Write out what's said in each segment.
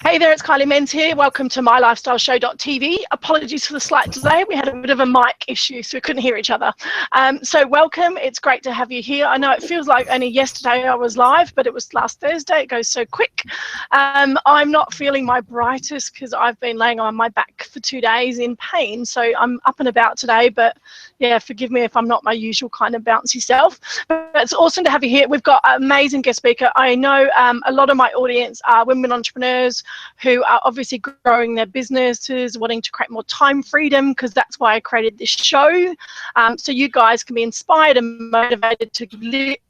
Hey there, it's Kylie Menz here. Welcome to mylifestyleshow.tv. Apologies for the slight delay. We had a bit of a mic issue, so we couldn't hear each other. So welcome. It's great to have you here. I know it feels like only yesterday I was live, but it was last Thursday. It goes so quick. I'm not feeling my brightest because I've been laying on my back for 2 days in pain. So I'm up and about today, but yeah, forgive me if I'm not my usual kind of bouncy self. But it's awesome to have you here. We've got an amazing guest speaker. I know a lot of my audience are women entrepreneurs who are obviously growing their businesses, wanting to create more time freedom, because that's why I created this show. So you guys can be inspired and motivated to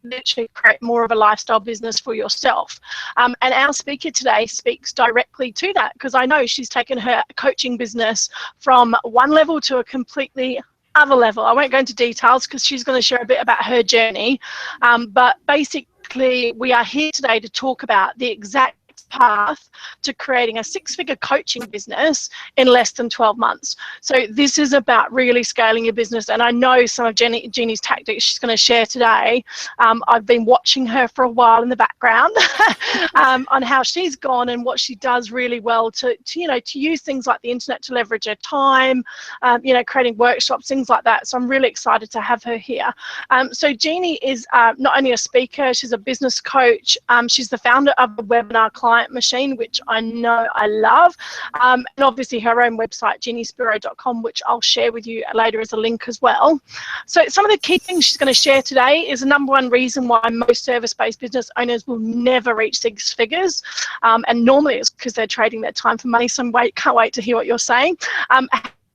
literally create more of a lifestyle business for yourself. And our speaker today speaks directly to that, because I know she's taken her coaching business from one level to a completely other level. I won't go into details because she's going to share a bit about her journey. But basically, we are here today to talk about the exact path to creating a six-figure coaching business in less than 12 months. So this is about really scaling your business. And I know some of Jeannie's tactics she's going to share today. I've been watching her for a while in the background on how she's gone and what she does really well to use things like the internet to leverage her time, creating workshops, things like that. So I'm really excited to have her here. So Jeannie is not only a speaker, she's a business coach. She's the founder of the webinar Client Machine, which I know I love, and obviously her own website, JeannieSpiro.com, which I'll share with you later as a link as well. So some of the key things she's going to share today is the number one reason why most service-based business owners will never reach six figures, and normally it's because they're trading their time for money. So can't wait to hear what you're saying.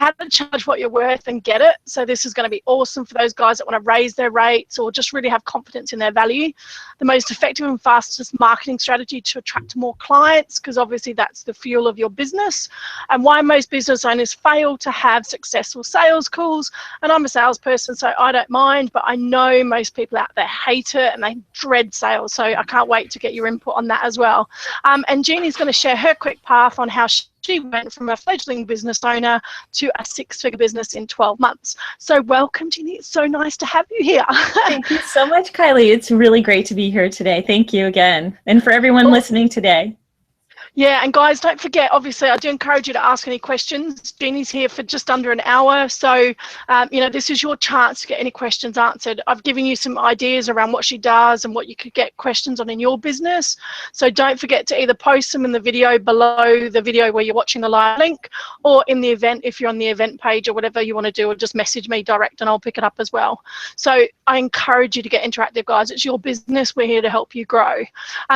How to charge what you're worth and get it. So this is going to be awesome for those guys that want to raise their rates or just really have confidence in their value. The most effective and fastest marketing strategy to attract more clients, because obviously that's the fuel of your business, and why most business owners fail to have successful sales calls. And I'm a salesperson, so I don't mind, but I know most people out there hate it and they dread sales. So I can't wait to get your input on that as well. And Jeannie's going to share her quick path on how she went from a fledgling business owner to a six-figure business in 12 months. So welcome, Jeannie. It's so nice to have you here. Thank you so much, Kylie. It's really great to be here today. Thank you again. And for everyone listening today. Yeah, and guys, don't forget, obviously, I do encourage you to ask any questions. Jeannie's here for just under an hour. So, this is your chance to get any questions answered. I've given you some ideas around what she does and what you could get questions on in your business. So don't forget to either post them in the video below the video where you're watching the live link, or in the event, if you're on the event page or whatever you want to do, or just message me direct and I'll pick it up as well. So I encourage you to get interactive, guys. It's your business. We're here to help you grow.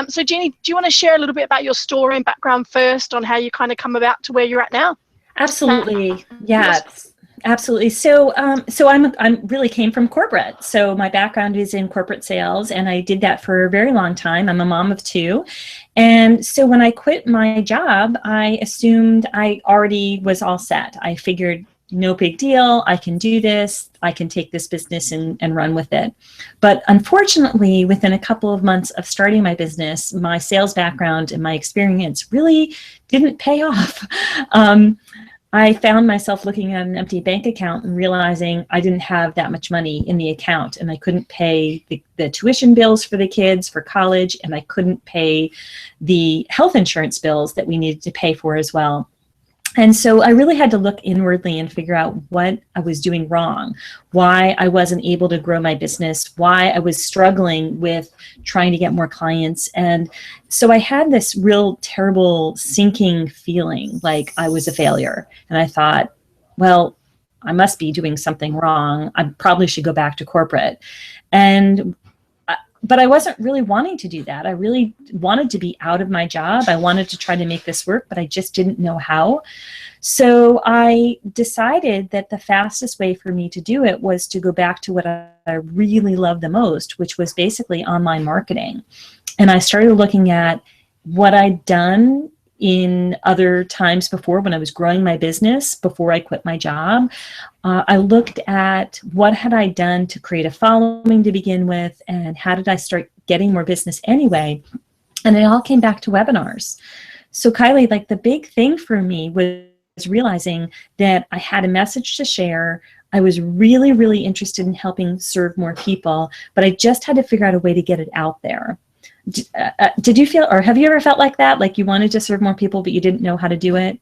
So Jeannie, do you want to share a little bit about your story and background first on how you kind of come about to where you're at now? Absolutely. Yeah, absolutely. So I'm really came from corporate. So my background is in corporate sales, and I did that for a very long time. I'm a mom of two. And so when I quit my job, I assumed I already was all set. I figured, no big deal. I can do this. I can take this business and run with it. But unfortunately, within a couple of months of starting my business, my sales background and my experience really didn't pay off. I found myself looking at an empty bank account and realizing I didn't have that much money in the account, and I couldn't pay the tuition bills for the kids for college, and I couldn't pay the health insurance bills that we needed to pay for as well. And so I really had to look inwardly and figure out what I was doing wrong, why I wasn't able to grow my business, why I was struggling with trying to get more clients. And so I had this real terrible sinking feeling like I was a failure. And I thought, well, I must be doing something wrong. I probably should go back to corporate. But I wasn't really wanting to do that. I really wanted to be out of my job. I wanted to try to make this work, but I just didn't know how. So I decided that the fastest way for me to do it was to go back to what I really loved the most, which was basically online marketing. And I started looking at what I'd done in other times before when I was growing my business, before I quit my job. I looked at what had I done to create a following to begin with, and how did I start getting more business anyway? And it all came back to webinars. So Kylie, like the big thing for me was realizing that I had a message to share. I was really, really interested in helping serve more people, but I just had to figure out a way to get it out there. did you feel, or have you ever felt like that? Like you wanted to serve more people, but you didn't know how to do it?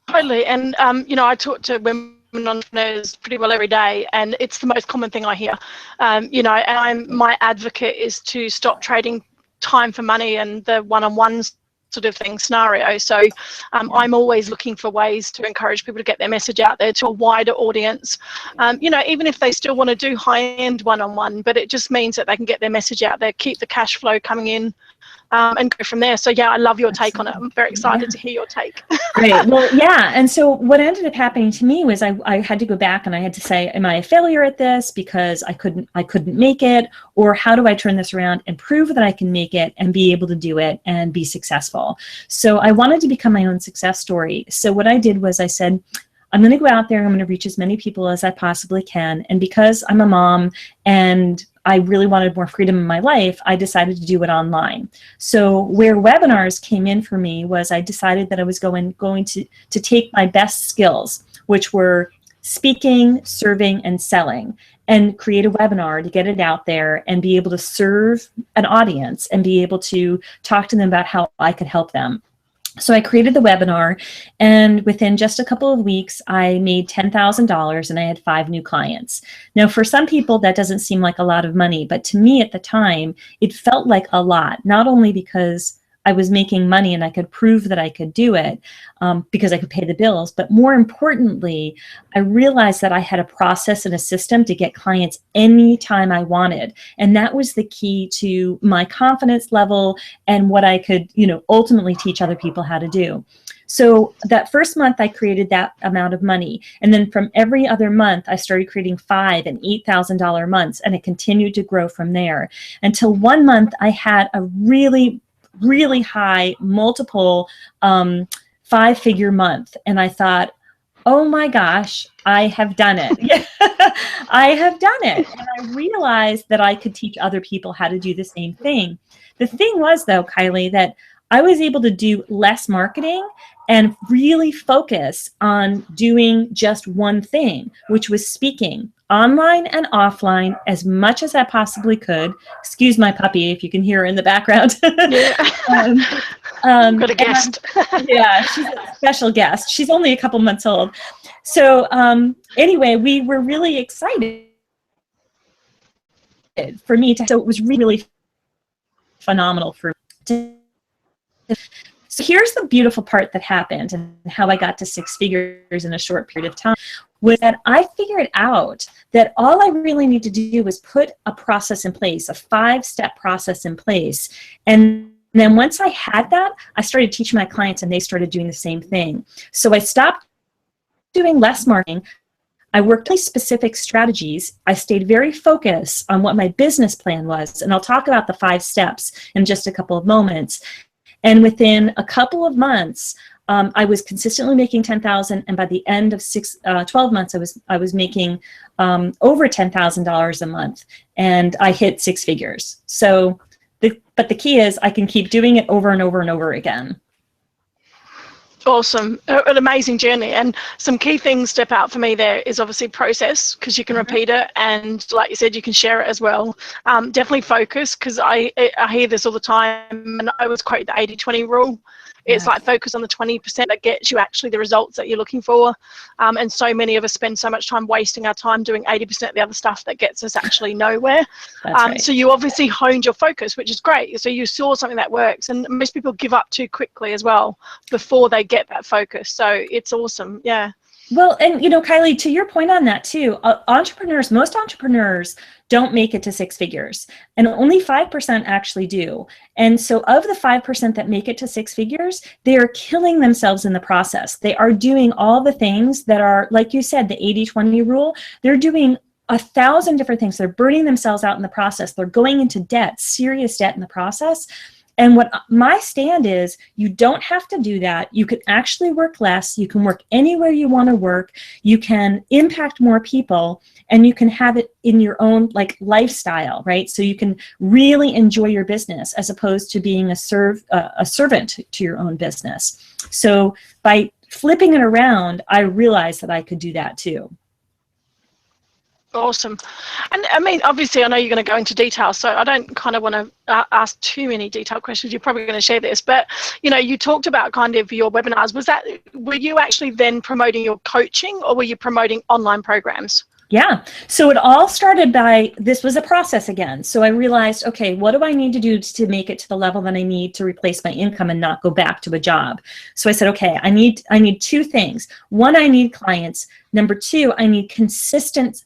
Totally. And, I talk to women entrepreneurs pretty well every day, and it's the most common thing I hear. And my advocate is to stop trading time for money and the one-on-ones sort of thing scenario. So I'm always looking for ways to encourage people to get their message out there to a wider audience. Even if they still want to do high-end one-on-one, but it just means that they can get their message out there, keep the cash flow coming in, and go from there. So yeah, I love your take on it. I'm very excited to hear your take. Great. Well, yeah. And so what ended up happening to me was I had to go back and I had to say, am I a failure at this because I couldn't make it? Or how do I turn this around and prove that I can make it and be able to do it and be successful? So I wanted to become my own success story. So what I did was I said, I'm going to go out there, I'm going to reach as many people as I possibly can. And because I'm a mom and I really wanted more freedom in my life, I decided to do it online. So where webinars came in for me was I decided that I was going to take my best skills, which were speaking, serving, and selling, and create a webinar to get it out there and be able to serve an audience and be able to talk to them about how I could help them. So I created the webinar, and within just a couple of weeks, I made $10,000 and I had 5 new clients. Now, for some people, that doesn't seem like a lot of money, but to me at the time, it felt like a lot, not only because I was making money and I could prove that I could do it because I could pay the bills, but more importantly, I realized that I had a process and a system to get clients anytime I wanted. And that was the key to my confidence level and what I could, ultimately teach other people how to do. So that first month I created that amount of money. And then from every other month, I started creating $5,000 and $8,000 months, and it continued to grow from there until one month I had a really high multiple 5-figure month. And I thought, oh my gosh, I have done it. I have done it. And I realized that I could teach other people how to do the same thing. The thing was though, Kylie, that I was able to do less marketing and really focus on doing just one thing, which was speaking online and offline as much as I possibly could. Excuse my puppy if you can hear her in the background. Got a guest. Yeah, she's a special guest. She's only a couple months old. So anyway, we were really excited for me to, so it was really phenomenal for me. So here's the beautiful part that happened and how I got to 6 figures in a short period of time was that I figured out that all I really need to do was put a process in place, a 5-step process in place. And then once I had that, I started teaching my clients and they started doing the same thing. So I stopped doing less marketing. I worked on specific strategies. I stayed very focused on what my business plan was. And I'll talk about the 5 steps in just a couple of moments. And within a couple of months, I was consistently making $10,000, and by the end of 12 months, I was making over $10,000 a month, and I hit 6 figures. So, but the key is I can keep doing it over and over and over again. Awesome. An amazing journey. And some key things step out for me there is obviously process, because you can repeat it, and like you said, you can share it as well. Definitely focus, because I hear this all the time, and I always quote the 80-20 rule. It's like focus on the 20% that gets you actually the results that you're looking for. And so many of us spend so much time wasting our time doing 80% of the other stuff that gets us actually nowhere. Right. So you obviously honed your focus, which is great. So you saw something that works, and most people give up too quickly as well before they get that focus. So it's awesome. Yeah. Well, and Kylie, to your point on that too, most entrepreneurs don't make it to 6 figures, and only 5% actually do. And so of the 5% that make it to 6 figures, they are killing themselves in the process. They are doing all the things that are, like you said, the 80-20 rule. They're doing 1,000 different things. They're burning themselves out in the process. They're going into debt, serious debt in the process. And what my stand is, you don't have to do that. You can actually work less. You can work anywhere you want to work. You can impact more people, and you can have it in your own lifestyle, right? So you can really enjoy your business as opposed to being a servant to your own business. So by flipping it around, I realized that I could do that too. Awesome. And I mean, obviously, I know you're going to go into detail, so I don't kind of want to ask too many detailed questions. You're probably going to share this, but you talked about kind of your webinars. Were you actually then promoting your coaching, or were you promoting online programs? Yeah. So it all started this was a process again. So I realized, okay, what do I need to do to make it to the level that I need to replace my income and not go back to a job? So I said, okay, I need two things. One, I need clients. Number two, I need consistent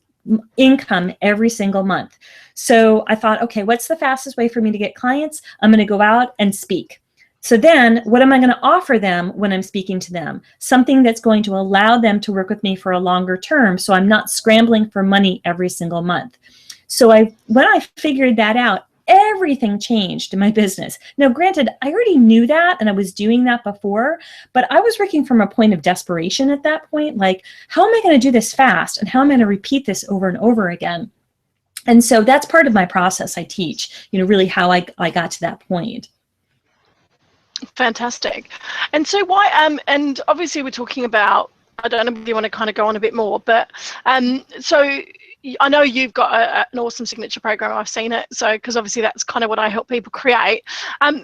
income every single month. So I thought, okay, what's the fastest way for me to get clients? I'm going to go out and speak. So then what am I going to offer them when I'm speaking to them? Something that's going to allow them to work with me for a longer term, so I'm not scrambling for money every single month. So when I figured that out, everything changed in my business. Now, granted, I already knew that and I was doing that before, but I was working from a point of desperation at that point. Like, how am I going to do this fast? And how am I going to repeat this over and over again? And so that's part of my process I teach, really how I got to that point. Fantastic. And so why, and obviously we're talking about, I don't know if you want to kind of go on a bit more, but so I know you've got an awesome signature program. I've seen it. So, because obviously that's kind of what I help people create.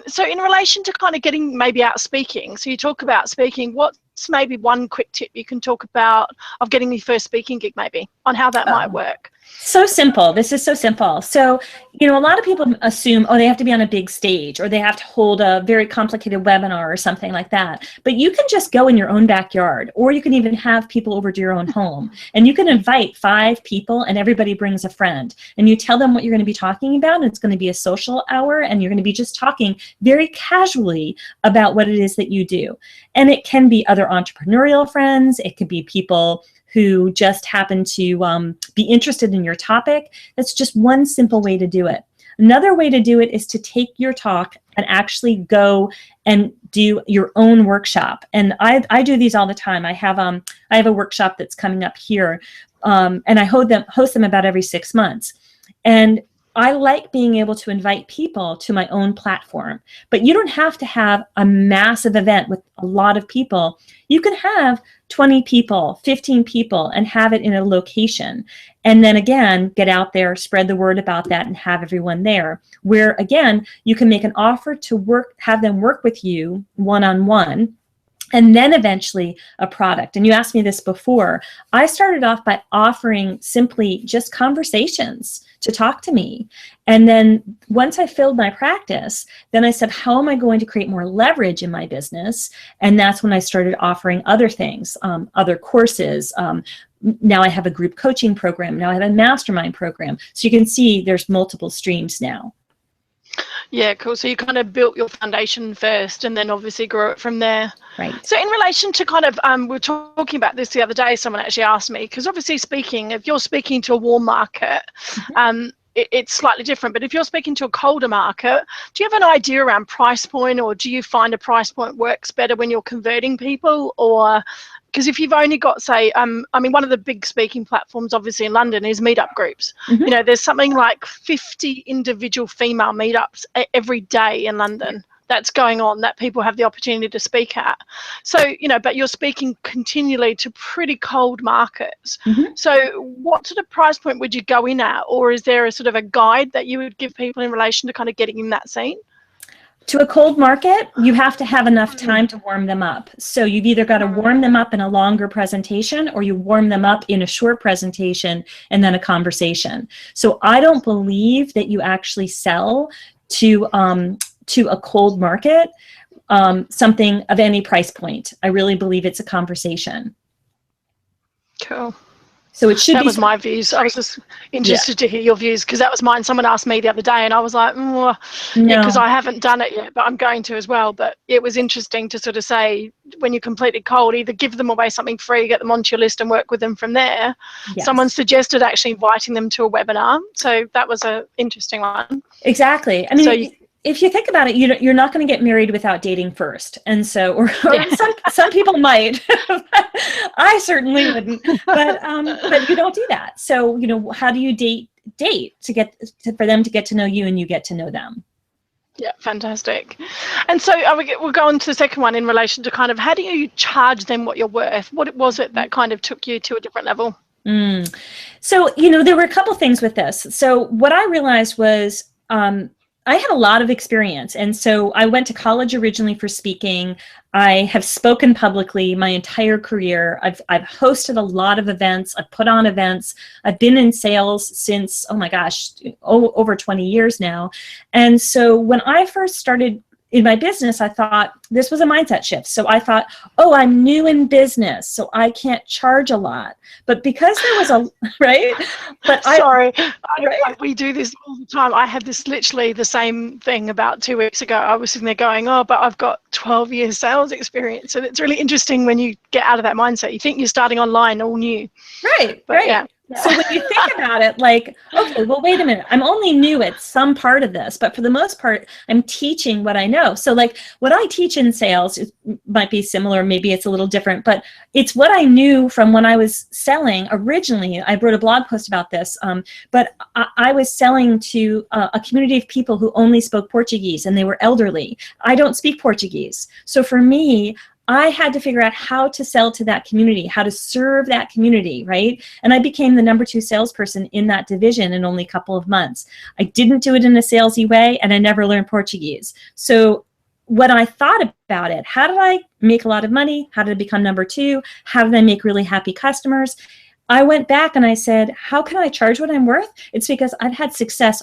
So in relation to kind of getting maybe out speaking, so you talk about speaking, what's maybe one quick tip you can talk about of getting your first speaking gig maybe on how that might work? So simple. This is so simple. So, a lot of people assume, oh, they have to be on a big stage or they have to hold a very complicated webinar or something like that. But you can just go in your own backyard, or you can even have people over to your own home, and you can invite 5 people and everybody brings a friend, and you tell them what you're going to be talking about. And it's going to be a social hour, and you're going to be just talking very casually about what it is that you do. And it can be other entrepreneurial friends. It could be people who just happen to be interested in your topic. That's just one simple way to do it. Another way to do it is to take your talk and actually go and do your own workshop. And I do these all the time. I have a workshop that's coming up here, and I host them about every 6 months. And I like being able to invite people to my own platform, but you don't have to have a massive event with a lot of people. You can have 20 people, 15 people, and have it in a location. And then again, get out there, spread the word about that, and have everyone there. Where again, you can make an offer to have them work with you one-on-one, and then eventually a product. And you asked me this before. I started off by offering simply just conversations to talk to me. And then once I filled my practice, then I said, how am I going to create more leverage in my business? And that's when I started offering other things, other courses. Now I have a group coaching program. Now I have a mastermind program. So you can see there's multiple streams now. Yeah, cool. So you kind of built your foundation first and then obviously grew it from there. Right. So in relation to kind of, we were talking about this the other day, someone actually asked me, because obviously speaking, if you're speaking to a warm market, it's slightly different. But if you're speaking to a colder market, do you have an idea around price point, or do you find a price point works better when you're converting people? Or because if you've only got, say, I mean, one of the big speaking platforms, obviously in London, is meetup groups. There's something like 50 individual female meetups every day in London that's going on that people have the opportunity to speak at. So, but you're speaking continually to pretty cold markets. So what sort of price point would you go in at? Or is there a sort of a guide that you would give people in relation to kind of getting in that scene? To a cold market, you have to have enough time to warm them up. So you've either got to warm them up in a longer presentation, or you warm them up in a short presentation and then a conversation. So I don't believe that you actually sell to a cold market something of any price point. I really believe it's a conversation. Cool. So it should that be. Was my views. I was just interested to hear your views, because that was mine. Someone asked me the other day and I was like, because I haven't done it yet, but I'm going to as well. But it was interesting to sort of say, when you're completely cold, either give them away something free, get them onto your list and work with them from there. Yes. Someone suggested actually inviting them to a webinar. So that was an interesting one. Exactly. I mean, if you think about it, you're not going to get married without dating first. And so, or some people might. I certainly wouldn't. But you don't do that. So, how do you date for them to get to know you and you get to know them? Yeah, fantastic. And so we'll go on to the second one in relation to kind of, how do you charge them what you're worth? What was it that kind of took you to a different level? So, there were a couple things with this. So what I realized was I had a lot of experience. And so I went to college originally for speaking. I have spoken publicly my entire career. I've hosted a lot of events. I've put on events. I've been in sales since, oh my gosh, over 20 years now. And so when I first started in my business, I thought this was a mindset shift. So I thought, oh, I'm new in business, so I can't charge a lot. But because there was a, right? But we do this all the time. I had this literally the same thing about 2 weeks ago. I was sitting there going, oh, but I've got 12 years sales experience. And it's really interesting when you get out of that mindset. You think you're starting online all new. Right, but right. Yeah. So when you think about it, like, okay, well, wait a minute, I'm only new at some part of this, but for the most part, I'm teaching what I know. So like what I teach in sales, it might be similar, maybe it's a little different, but it's what I knew from when I was selling originally. I wrote a blog post about this, but I was selling to a community of people who only spoke Portuguese, and they were elderly. I don't speak Portuguese. So for me, I had to figure out how to sell to that community, how to serve that community, right? And I became the #2 salesperson in that division in only a couple of months. I didn't do it in a salesy way, and I never learned Portuguese. So when I thought about it, how did I make a lot of money? How did I become #2? How did I make really happy customers? I went back and I said, how can I charge what I'm worth? It's because I've had success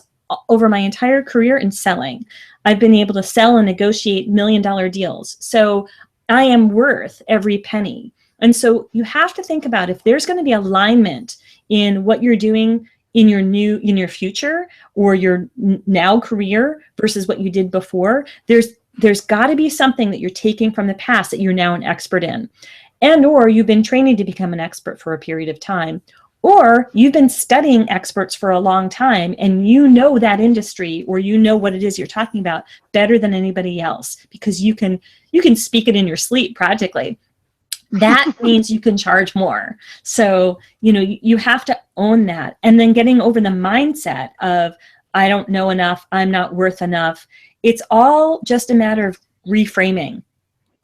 over my entire career in selling. I've been able to sell and negotiate $1 million deals. So I am worth every penny. And so you have to think about if there's going to be alignment in what you're doing in your future or your now career versus what you did before, there's got to be something that you're taking from the past that you're now an expert in. And or you've been training to become an expert for a period of time, or you've been studying experts for a long time and you know that industry, or you know what it is you're talking about better than anybody else because you can speak it in your sleep practically. That means you can charge more. So, you have to own that. And then getting over the mindset of, I don't know enough, I'm not worth enough. It's all just a matter of reframing.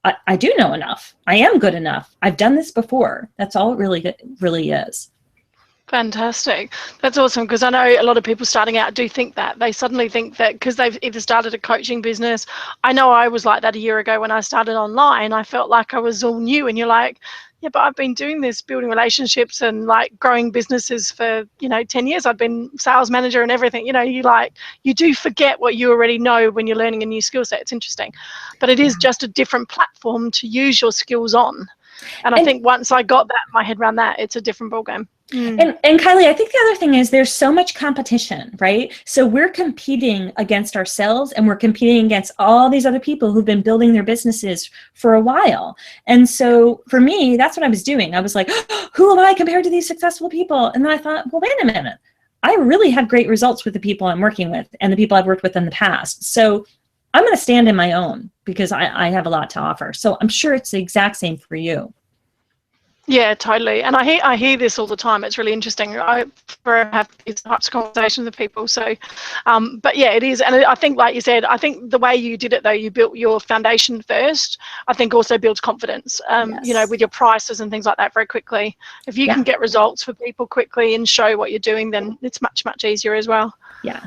I do know enough. I am good enough. I've done this before. That's all it really is. Fantastic. That's awesome, because I know a lot of people starting out do think that. They suddenly think that because they've either started a coaching business. I know I was like that a year ago when I started online. I felt like I was all new, and you're like, yeah, but I've been doing this, building relationships and like growing businesses for 10 years. I've been sales manager and everything. You do forget what you already know when you're learning a new skill set. It's interesting, but it is just a different platform to use your skills on. And I think once I got my head around that, it's a different ballgame. And Kylie, I think the other thing is there's so much competition, right? So we're competing against ourselves, and we're competing against all these other people who've been building their businesses for a while. And so for me, that's what I was doing. I was like, who am I compared to these successful people? And then I thought, well, wait a minute. I really have great results with the people I'm working with and the people I've worked with in the past. So I'm going to stand in my own because I have a lot to offer. So I'm sure it's the exact same for you. Yeah, totally. And I hear this all the time. It's really interesting. I have these types of conversations with people. So, but yeah, it is. And I think, like you said, I think the way you did it, though, you built your foundation first, I think also builds confidence, Yes. With your prices and things like that very quickly. If you can get results for people quickly and show what you're doing, then it's much, much easier as well. Yeah.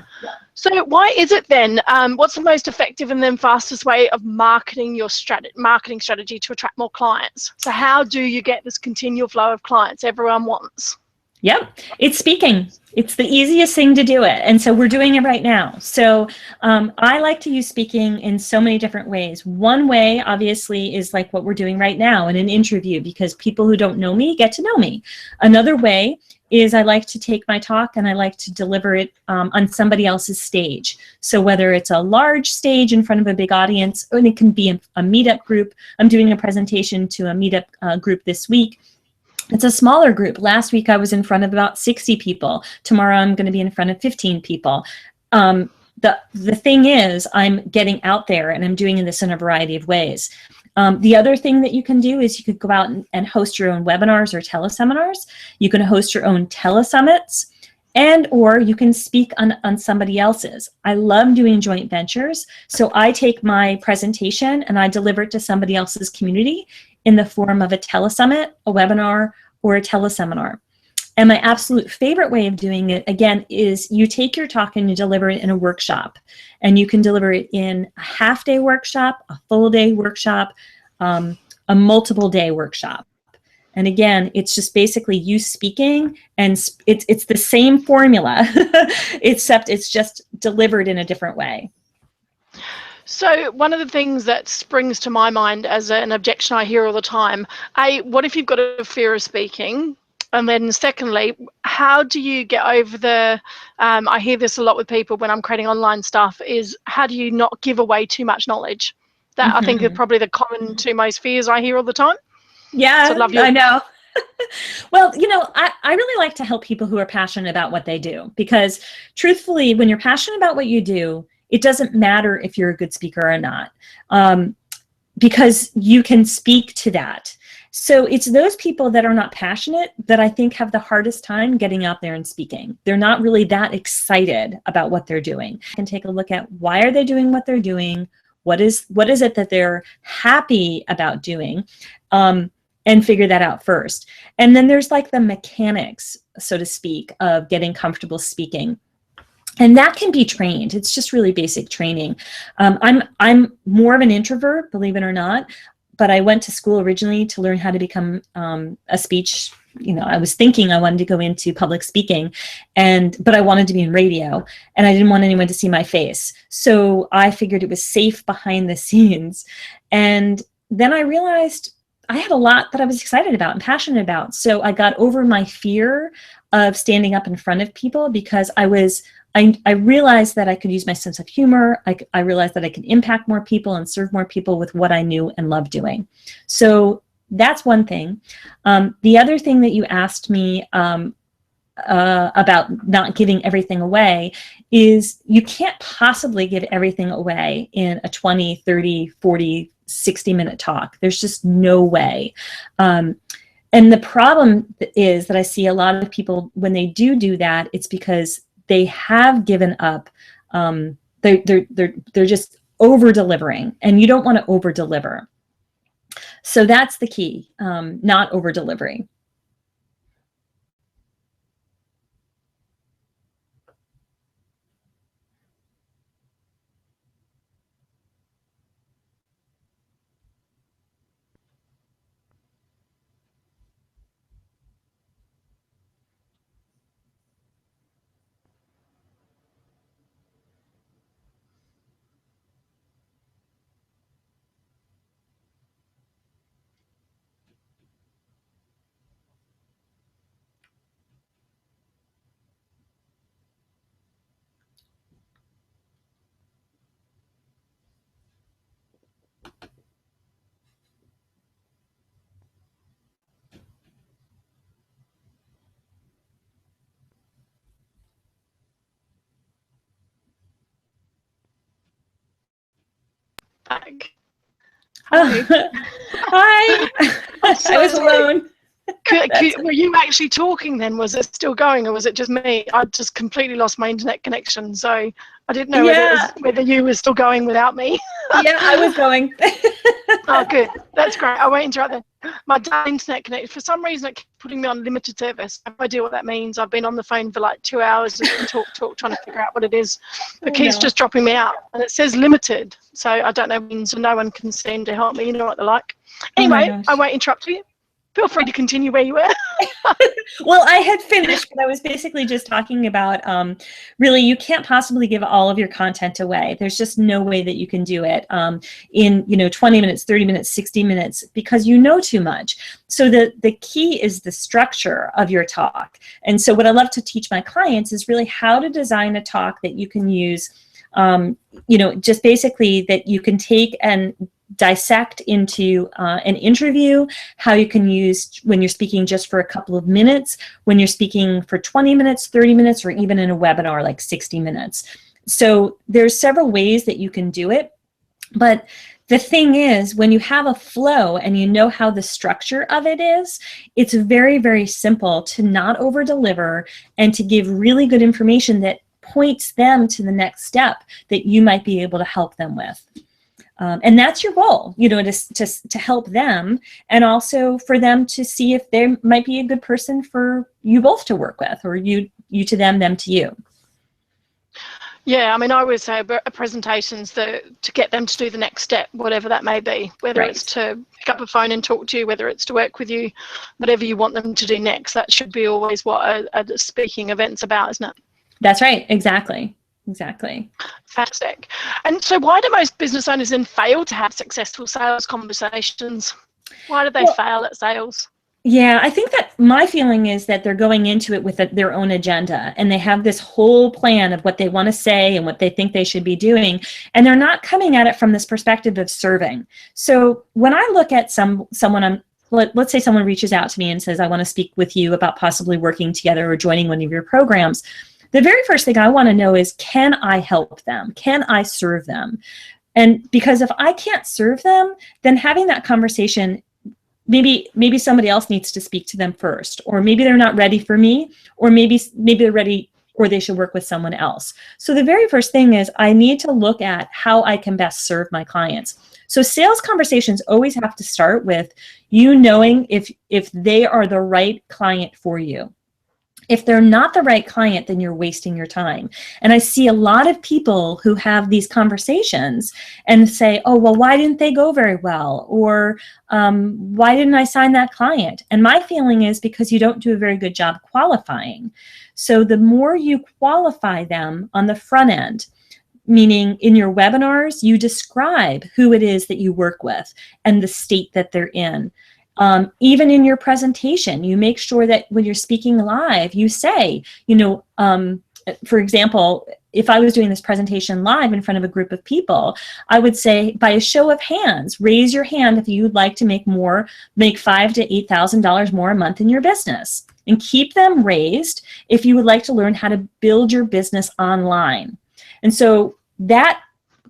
So why is it then, what's the most effective and then fastest way of marketing your marketing strategy to attract more clients? So how do you get this continual flow of clients everyone wants? Yep, it's speaking. It's the easiest thing to do it. And so we're doing it right now. So I like to use speaking in so many different ways. One way, obviously, is like what we're doing right now in an interview, because people who don't know me get to know me. Another way is I like to take my talk and I like to deliver it on somebody else's stage. So whether it's a large stage in front of a big audience, or it can be a meetup group. I'm doing a presentation to a meetup group this week. It's a smaller group. Last week I was in front of about 60 people. Tomorrow I'm going to be in front of 15 people. The thing is, I'm getting out there and I'm doing this in a variety of ways. The other thing that you can do is you could go out and host your own webinars or teleseminars. You can host your own telesummits, and or you can speak on somebody else's. I love doing joint ventures. So I take my presentation and I deliver it to somebody else's community in the form of a telesummit, a webinar, or a teleseminar. And my absolute favorite way of doing it, again, is you take your talk and you deliver it in a workshop. And you can deliver it in a half-day workshop, a full-day workshop, a multiple-day workshop. And again, it's just basically you speaking, and it's the same formula, except it's just delivered in a different way. So one of the things that springs to my mind as an objection I hear all the time, what if you've got a fear of speaking? And then secondly, how do you get over the, I hear this a lot with people when I'm creating online stuff, is how do you not give away too much knowledge? That I think are probably the common two most fears I hear all the time. Yeah, so I know. Well, you know, I really like to help people who are passionate about what they do, because truthfully, when you're passionate about what you do, it doesn't matter if you're a good speaker or not, because you can speak to that. So it's those people that are not passionate that I think have the hardest time getting out there and speaking. They're not really that excited about what they're doing. You can take a look at why are they doing what they're doing? What is it that they're happy about doing? And figure that out first. And then there's like the mechanics, so to speak, of getting comfortable speaking. And that can be trained. It's just really basic training. I'm more of an introvert, believe it or not, but I went to school originally to learn how to become a speech. You know, I was thinking I wanted to go into public speaking, but I wanted to be in radio, and I didn't want anyone to see my face. So I figured it was safe behind the scenes. And then I realized I had a lot that I was excited about and passionate about. So I got over my fear of standing up in front of people, because I realized that I could use my sense of humor. I realized that I could impact more people and serve more people with what I knew and loved doing. So that's one thing. The other thing that you asked me about not giving everything away is you can't possibly give everything away in a 20, 30, 40, 60-minute talk. There's just no way. And the problem is that I see a lot of people, when they do that, it's because they have given up. They're just over delivering, and you don't want to over deliver. So that's the key, not over delivering. Back. Hi. Hi. I was alone. Were you actually talking then? Was it still going, or was it just me? I just completely lost my internet connection, so I didn't know whether you were still going without me. Yeah, I was going. Oh, good. That's great. I won't interrupt then. My internet connection, for some reason, it keeps putting me on limited service. I have no idea what that means. I've been on the phone for like 2 hours and talk, trying to figure out what it is. It keeps just dropping me out, and it says limited. So I don't know, means no one can seem to help me. You know what they're like. Anyway, I won't interrupt you. Feel free to continue where you were. Well, I had finished, but I was basically just talking about really, you can't possibly give all of your content away. There's just no way that you can do it in 20 minutes, 30 minutes, 60 minutes, because you know too much. So the key is the structure of your talk. And so what I love to teach my clients is really how to design a talk that you can use, just basically that you can take and dissect into an interview, how you can use when you're speaking just for a couple of minutes, when you're speaking for 20 minutes, 30 minutes, or even in a webinar like 60 minutes. So there's several ways that you can do it. But the thing is, when you have a flow and you know how the structure of it is, it's very, very simple to not over deliver and to give really good information that points them to the next step that you might be able to help them with. And that's your goal, to help them, and also for them to see if they might be a good person for you both to work with, or you to them to you. Yeah, I mean, I always say presentations to get them to do the next step, whatever that may be, whether Right. it's to pick up a phone and talk to you, whether it's to work with you, whatever you want them to do next. That should be always what a speaking event's about, isn't it? That's right. Exactly. Fantastic. And so why do most business owners then fail to have successful sales conversations? Why do they fail at sales? Yeah, I think that my feeling is that they're going into it with their own agenda, and they have this whole plan of what they want to say and what they think they should be doing, and they're not coming at it from this perspective of serving. So when I look at someone, let's say someone reaches out to me and says, I want to speak with you about possibly working together or joining one of your programs, the very first thing I want to know is, can I help them? Can I serve them? And because if I can't serve them, then having that conversation, maybe somebody else needs to speak to them first, or maybe they're not ready for me, or maybe they're ready, or they should work with someone else. So the very first thing is I need to look at how I can best serve my clients. So sales conversations always have to start with you knowing if they are the right client for you. If they're not the right client, then you're wasting your time. And I see a lot of people who have these conversations and say, oh, well, why didn't they go very well? Or why didn't I sign that client? And my feeling is because you don't do a very good job qualifying. So the more you qualify them on the front end, meaning in your webinars, you describe who it is that you work with and the state that they're in. Even in your presentation, you make sure that when you're speaking live, you say, for example, if I was doing this presentation live in front of a group of people, I would say, by a show of hands, raise your hand if you would like to make $5,000 to $8,000 more a month in your business, and keep them raised if you would like to learn how to build your business online. And so that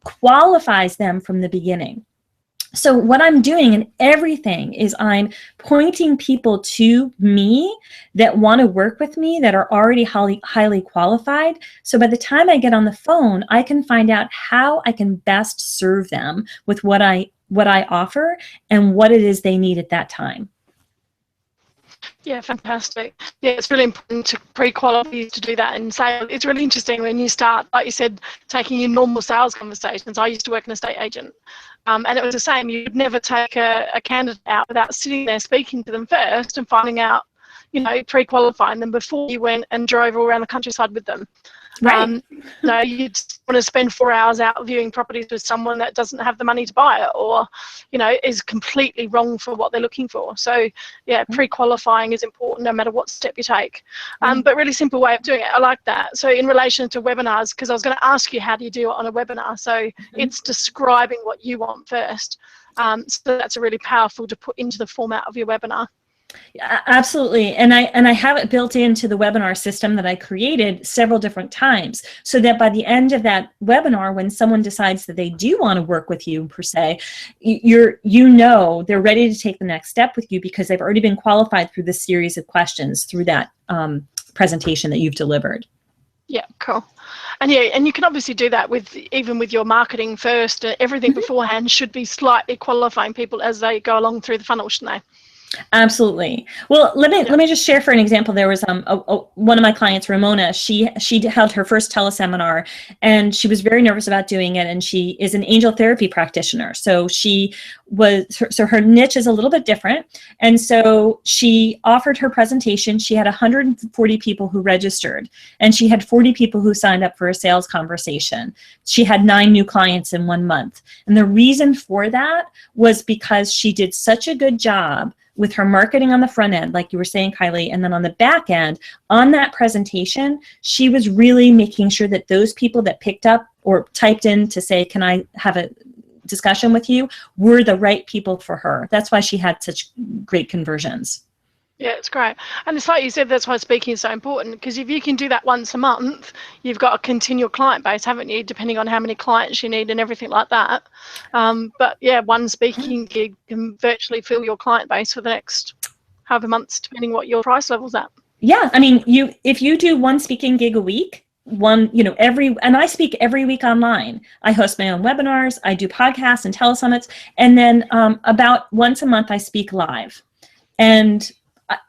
qualifies them from the beginning. So what I'm doing in everything is I'm pointing people to me that want to work with me, that are already highly qualified. So by the time I get on the phone, I can find out how I can best serve them with what I offer and what it is they need at that time. Yeah, fantastic. Yeah, it's really important to pre-qualify to do that. And sales, it's really interesting when you start, like you said, taking your normal sales conversations. I used to work in a estate agent. And it was the same. You'd never take a candidate out without sitting there speaking to them first and finding out, pre-qualifying them before you went and drove all around the countryside with them. Right. No, you want to spend 4 hours out viewing properties with someone that doesn't have the money to buy it, or, is completely wrong for what they're looking for. So, yeah, pre-qualifying is important no matter what step you take. But really simple way of doing it. I like that. So in relation to webinars, because I was going to ask you, how do you do it on a webinar? So it's describing what you want first. So that's a really powerful to put into the format of your webinar. Absolutely. And I have it built into the webinar system that I created several different times, so that by the end of that webinar, when someone decides that they do want to work with you per se, they're ready to take the next step with you because they've already been qualified through the series of questions through that presentation that you've delivered. Yeah, cool. And you can obviously do that even with your marketing first. Everything beforehand should be slightly qualifying people as they go along through the funnel, shouldn't they? Absolutely. Well, let me just share for an example. There was one of my clients, Ramona. She held her first teleseminar, and she was very nervous about doing it. And she is an angel therapy practitioner, so her niche is a little bit different. And so she offered her presentation. She had 140 people who registered, and she had 40 people who signed up for a sales conversation. She had 9 new clients in 1 month, and the reason for that was because she did such a good job with her marketing on the front end, like you were saying, Kylie, and then on the back end, on that presentation, she was really making sure that those people that picked up or typed in to say, can I have a discussion with you, were the right people for her. That's why she had such great conversions. Yeah, it's great. And it's like you said, that's why speaking is so important, because if you can do that once a month, you've got a continual client base, haven't you, depending on how many clients you need and everything like that. But yeah, one speaking gig can virtually fill your client base for the next however months, depending what your price level's at. Yeah, I mean, if you do one speaking gig a week, one, and I speak every week online. I host my own webinars, I do podcasts and telesummits, and then about once a month I speak live. And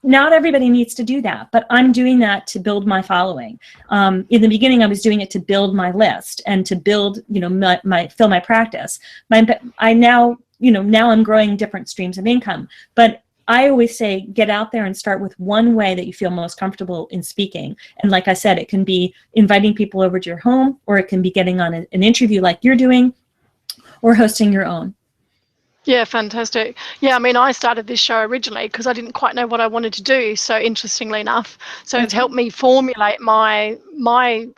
not everybody needs to do that, but I'm doing that to build my following. In the beginning, I was doing it to build my list and to build, fill my practice. Now I'm growing different streams of income, but I always say, get out there and start with one way that you feel most comfortable in speaking. And like I said, it can be inviting people over to your home, or it can be getting on an interview like you're doing, or hosting your own. Yeah, fantastic. Yeah, I mean, I started this show originally because I didn't quite know what I wanted to do. So interestingly enough, so it's helped me formulate my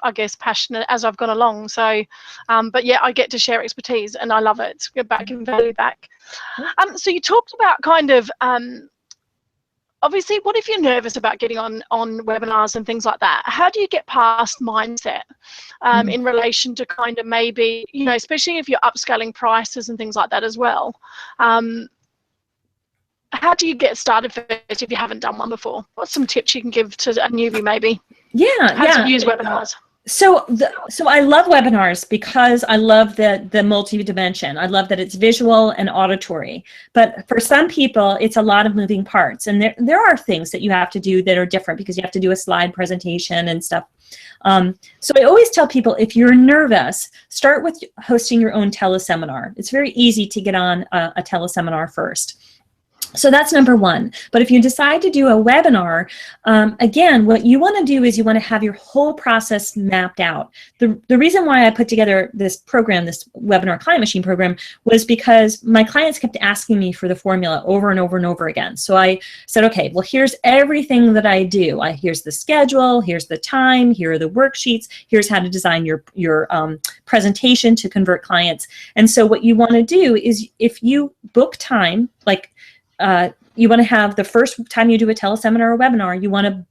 I guess passion as I've gone along. So, but yeah, I get to share expertise and I love it. Get back and value back. So you talked about kind of obviously, what if you're nervous about getting on webinars and things like that? How do you get past mindset in relation to kind of maybe, especially if you're upscaling prices and things like that as well? How do you get started first if you haven't done one before? What's some tips you can give to a newbie maybe? How to use webinars? So I love webinars because I love the multi-dimension. I love that it's visual and auditory. But for some people, it's a lot of moving parts. And there are things that you have to do that are different because you have to do a slide presentation and stuff. So I always tell people, if you're nervous, start with hosting your own teleseminar. It's very easy to get on a teleseminar first. So that's number one. But if you decide to do a webinar, again, what you want to do is you want to have your whole process mapped out. The reason why I put together this program, this webinar client machine program, was because my clients kept asking me for the formula over and over and over again. So I said, okay, well, here's everything that I do. Here's the schedule, here's the time, here are the worksheets, here's how to design your presentation to convert clients. And so what you want to do is, if you book time, like you want to have the first time you do a teleseminar or webinar, you want to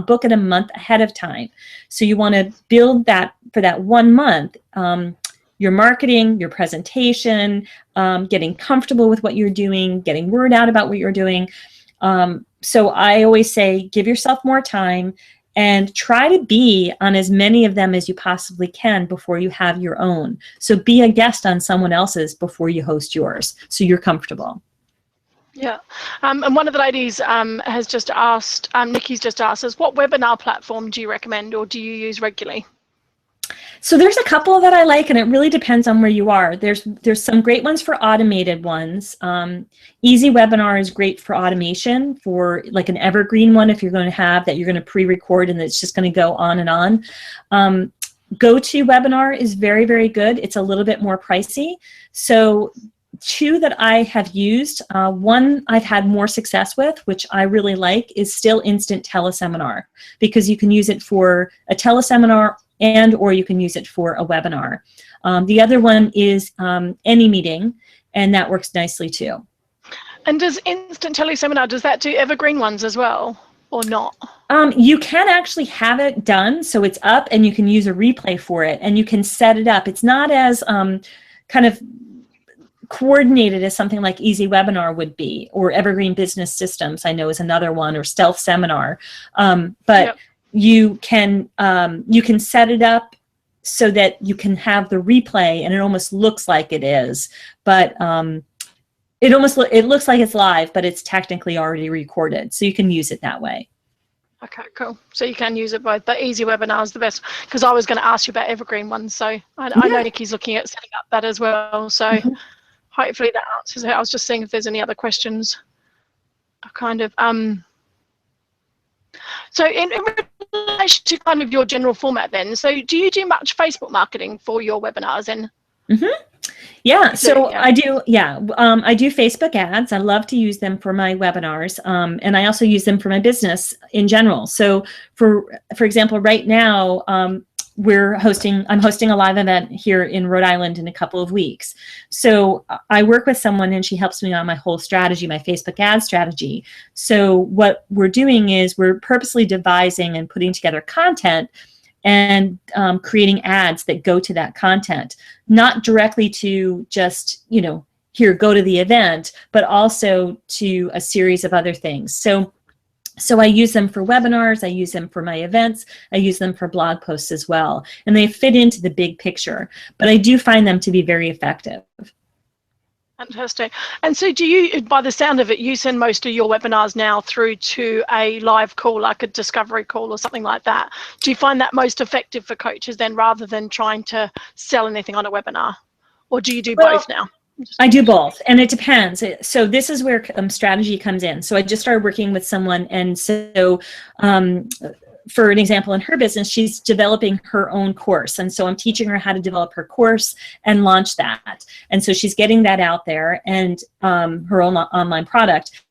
book it a month ahead of time. So you want to build that for that 1 month, your marketing, your presentation, getting comfortable with what you're doing, getting word out about what you're doing. So I always say, give yourself more time and try to be on as many of them as you possibly can before you have your own. So be a guest on someone else's before you host yours, so you're comfortable. Yeah, and one of the ladies has just asked, Nikki's just asked us, what webinar platform do you recommend or do you use regularly? So there's a couple that I like, and it really depends on where you are. There's some great ones for automated ones. Easy Webinar is great for automation, for like an evergreen one if you're going to have that you're going to pre-record and it's just going to go on and on. GoToWebinar is very, very good. It's a little bit more pricey. So two that I have used, one I've had more success with, which I really like, is still Instant Teleseminar, because you can use it for a teleseminar or you can use it for a webinar. The other one is AnyMeeting, and that works nicely too. And does Instant Teleseminar, does that do evergreen ones as well or not? You can actually have it done, so it's up and you can use a replay for it and you can set it up. It's not as kind of coordinated as something like Easy Webinar would be, or Evergreen Business Systems, I know, is another one, or Stealth Seminar. But you can set it up so that you can have the replay, and it almost looks like it is, but it looks like it's live, but it's technically already recorded, so you can use it that way. Okay, cool. So you can use it both, but Easy Webinar is the best, because I was going to ask you about evergreen ones, so I know Nikki's looking at setting up that as well, so hopefully that answers it. I was just seeing if there's any other questions. So in relation to kind of your general format then, so do you do much Facebook marketing for your webinars then? Yeah, so I do. Yeah, I do Facebook ads. I love to use them for my webinars, and I also use them for my business in general. So, for example, right now I'm hosting a live event here in Rhode Island in a couple of weeks. So I work with someone and she helps me on my whole strategy, my Facebook ad strategy. So what we're doing is we're purposely devising and putting together content and creating ads that go to that content, not directly to just, here, go to the event, but also to a series of other things. So So I use them for webinars, I use them for my events, I use them for blog posts as well. And they fit into the big picture, but I do find them to be very effective. Fantastic. And so do you, by the sound of it, you send most of your webinars now through to a live call, like a discovery call or something like that? Do you find that most effective for coaches then, rather than trying to sell anything on a webinar? Or do you do both now? I do both, and it depends. So this is where strategy comes in. So I just started working with someone, and so for an example, in her business, she's developing her own course. And so I'm teaching her how to develop her course and launch that. And so she's getting that out there, and her own online product.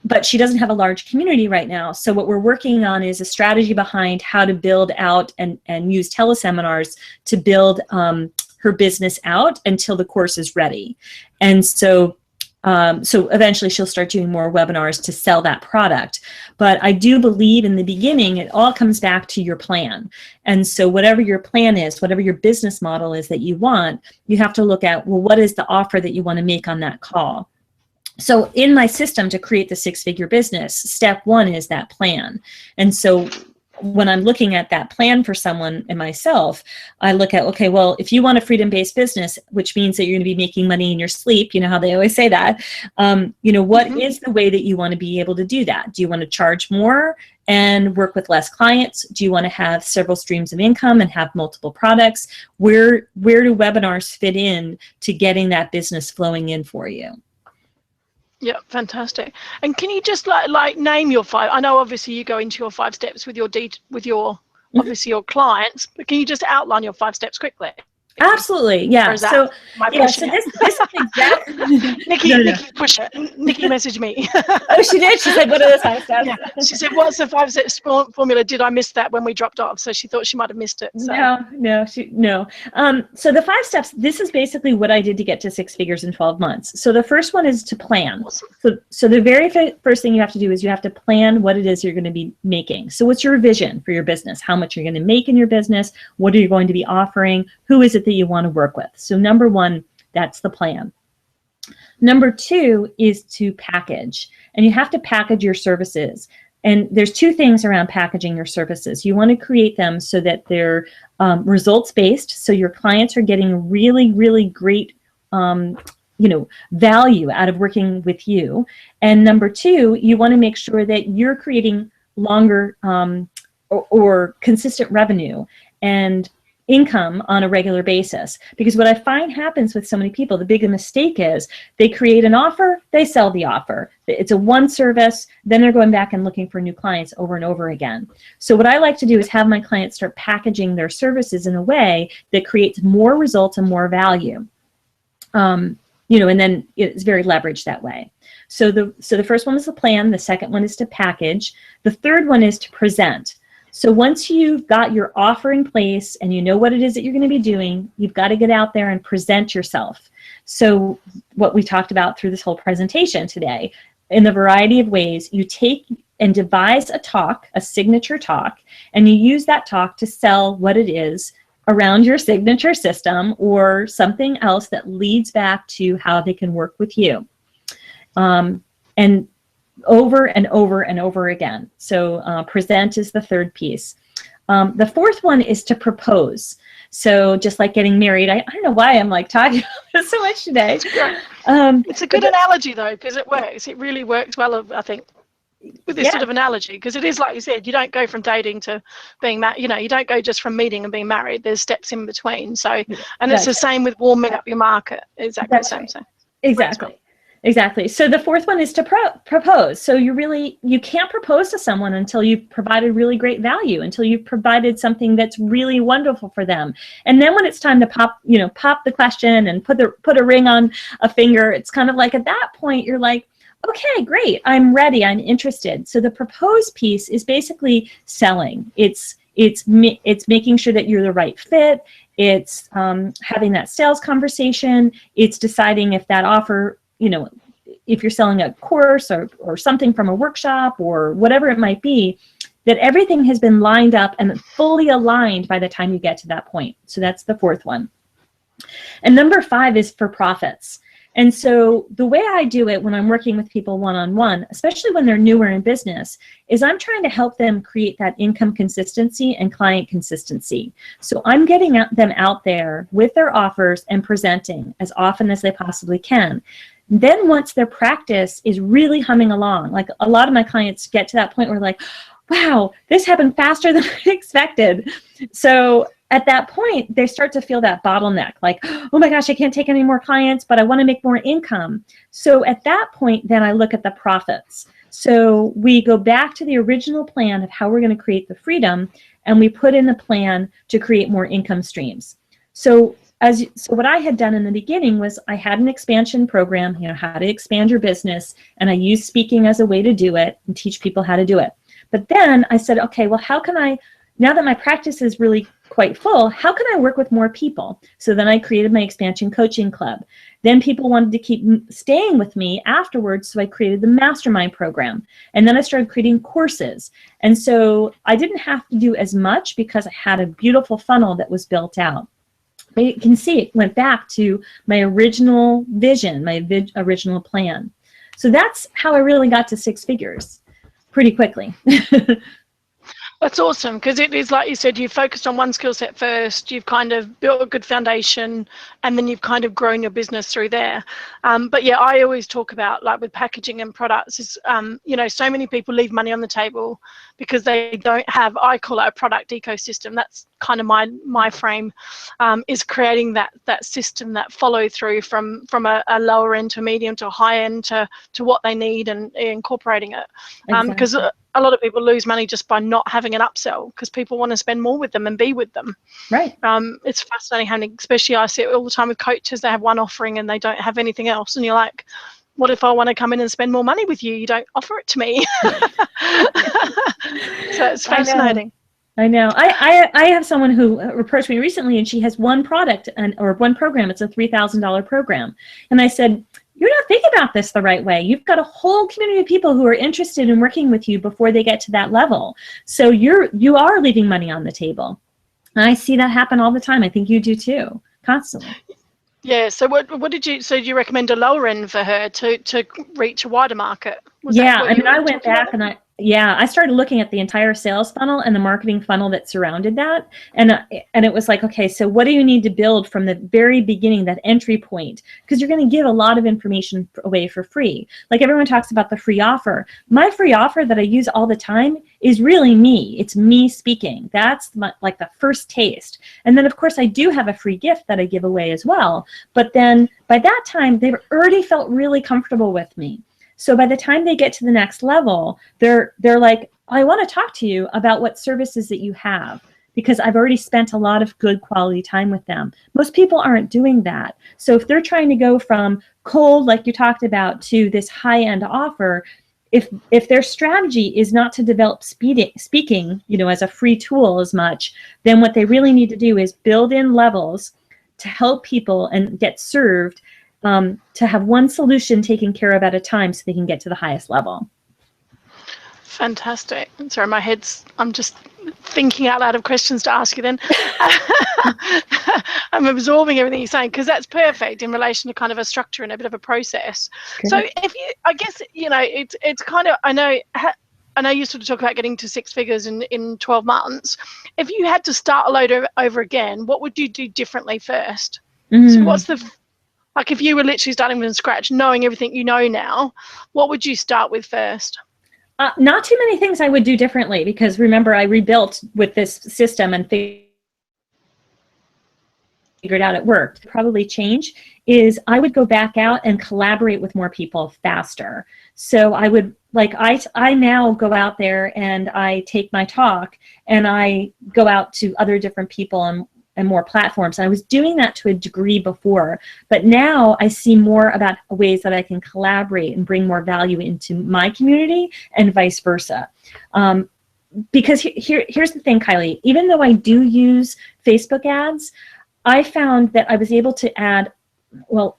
But she doesn't have a large community right now. So what we're working on is a strategy behind how to build out and use teleseminars to build her business out until the course is ready. And so so eventually she'll start doing more webinars to sell that product. But I do believe in the beginning, it all comes back to your plan. And so whatever your plan is, whatever your business model is that you want, you have to look at, well, what is the offer that you want to make on that call? So in my system to create the six-figure business, step one is that plan. And so when I'm looking at that plan for someone and myself, I look at, okay, well, if you want a freedom-based business, which means that you're going to be making money in your sleep, you know how they always say that, what is the way that you want to be able to do that? Do you want to charge more and work with less clients? Do you want to have several streams of income and have multiple products? Where do webinars fit in to getting that business flowing in for you? Yeah, fantastic. And can you just like name your 5? I know obviously you go into your 5 steps with your obviously your clients, but can you just outline your 5 steps quickly? Absolutely, yeah. So this is exactly Nikki push it. Nikki messaged me. Oh, she did. She said, "What are the 5 steps?" Yeah. She said, "What's the 5 steps formula? Did I miss that when we dropped off?" So she thought she might have missed it. So. No. So the 5 steps. This is basically what I did to get to 6 figures in 12 months. So the first one is to plan. Awesome. So the very first thing you have to do is you have to plan what it is you're going to be making. So what's your vision for your business? How much you're going to make in your business? What are you going to be offering? Who is it that you want to work with? So number 1, that's the plan. Number 2 is to package, and you have to package your services. And there's 2 things around packaging your services. You want to create them so that they're results-based, so your clients are getting really, really great value out of working with you. And number 2, you want to make sure that you're creating longer or consistent revenue and income on a regular basis. Because what I find happens with so many people, the big mistake is they create an offer, they sell the offer. It's a one service, then they're going back and looking for new clients over and over again. So what I like to do is have my clients start packaging their services in a way that creates more results and more value. And then it's very leveraged that way. So the first one is the plan, the second one is to package, the third one is to present. So once you've got your offer in place and you know what it is that you're going to be doing, you've got to get out there and present yourself. So what we talked about through this whole presentation today, in a variety of ways, you take and devise a talk, a signature talk, and you use that talk to sell what it is around your signature system or something else that leads back to how they can work with you. And over and over and over again. So present is the third piece. The fourth one is to propose. So just like getting married, I don't know why I'm like talking about this so much today. It's a good analogy though, because it works. It really works well, I think, with this sort of analogy, because it is like you said, you don't go from dating to being married. You don't go just from meeting and being married. There's steps in between. So, and it's the same with warming up your market. Exactly the same. So Exactly. So the fourth one is to propose. So you can't propose to someone until you've provided really great value, until you've provided something that's really wonderful for them. And then when it's time to pop the question and put a ring on a finger, it's kind of like at that point you're like, okay, great, I'm ready, I'm interested. So the propose piece is basically selling. It's making sure that you're the right fit. It's having that sales conversation. It's deciding if that offer, if you're selling a course or something from a workshop or whatever it might be, that everything has been lined up and fully aligned by the time you get to that point. So that's the fourth one. And number 5 is for profits. And so the way I do it when I'm working with people one-on-one, especially when they're newer in business, is I'm trying to help them create that income consistency and client consistency. So I'm getting them out there with their offers and presenting as often as they possibly can. Then once their practice is really humming along, like a lot of my clients get to that point where like, wow, this happened faster than I expected. So at that point, they start to feel that bottleneck, like, oh my gosh, I can't take any more clients, but I want to make more income. So at that point, then I look at the profits. So we go back to the original plan of how we're going to create the freedom, and we put in a plan to create more income streams. So what I had done in the beginning was I had an expansion program, how to expand your business, and I used speaking as a way to do it and teach people how to do it. But then I said, okay, well, how can I, now that my practice is really quite full, how can I work with more people? So then I created my expansion coaching club. Then people wanted to keep staying with me afterwards, so I created the mastermind program. And then I started creating courses. And so I didn't have to do as much because I had a beautiful funnel that was built out. But you can see it went back to my original vision, my original plan. So that's how I really got to 6 figures pretty quickly. That's awesome, because it is like you said, you focused on one skill set first, you've kind of built a good foundation, and then you've kind of grown your business through there. But yeah, I always talk about, like with packaging and products, is so many people leave money on the table because they don't have, I call it a product ecosystem. That's kind of my frame, is creating that system, that follow through from a lower end to a medium to a high end to what they need, and incorporating it. Because a lot of people lose money just by not having an upsell, because people want to spend more with them and be with them. Right. It's fascinating how, especially I see it all the time with coaches, they have one offering and they don't have anything else. And you're like, what if I want to come in and spend more money with you? You don't offer it to me. So it's fascinating. I know. I have someone who approached me recently, and she has one product or one program. It's a $3,000 program. And I said, you're not thinking about this the right way. You've got a whole community of people who are interested in working with you before they get to that level. So you are leaving money on the table. And I see that happen all the time. I think you do too, constantly. Yeah. So what did you recommend a lower end for her to reach a wider market? I went back and I started looking at the entire sales funnel and the marketing funnel that surrounded that. And it was like, okay, so what do you need to build from the very beginning, that entry point? Because you're going to give a lot of information away for free. Like everyone talks about the free offer. My free offer that I use all the time is really me. It's me speaking. That's like the first taste. And then of course I do have a free gift that I give away as well. But then by that time, they've already felt really comfortable with me. So by the time they get to the next level, they're like, I want to talk to you about what services that you have, because I've already spent a lot of good quality time with them. Most people aren't doing that. So if they're trying to go from cold, like you talked about, to this high-end offer, if their strategy is not to develop speaking, as a free tool as much, then what they really need to do is build in levels to help people and get served, to have one solution taken care of at a time so they can get to the highest level. Fantastic. Sorry, I'm just thinking out loud of questions to ask you then. I'm absorbing everything you're saying, because that's perfect in relation to kind of a structure and a bit of a process. Okay. So I guess, it's kind of, I know you sort of talk about getting to 6 figures in 12 months. If you had to start a load over again, what would you do differently first? Mm-hmm. So if you were literally starting from scratch, knowing everything you know now, what would you start with first? Not too many things I would do differently, because remember, I rebuilt with this system and figured out it worked. Probably change is I would go back out and collaborate with more people faster. So I would, I now go out there and I take my talk and I go out to other different people and more platforms. And I was doing that to a degree before, but now I see more about ways that I can collaborate and bring more value into my community and vice versa. Because here's the thing, Kylie, even though I do use Facebook ads, I found that I was able to add, well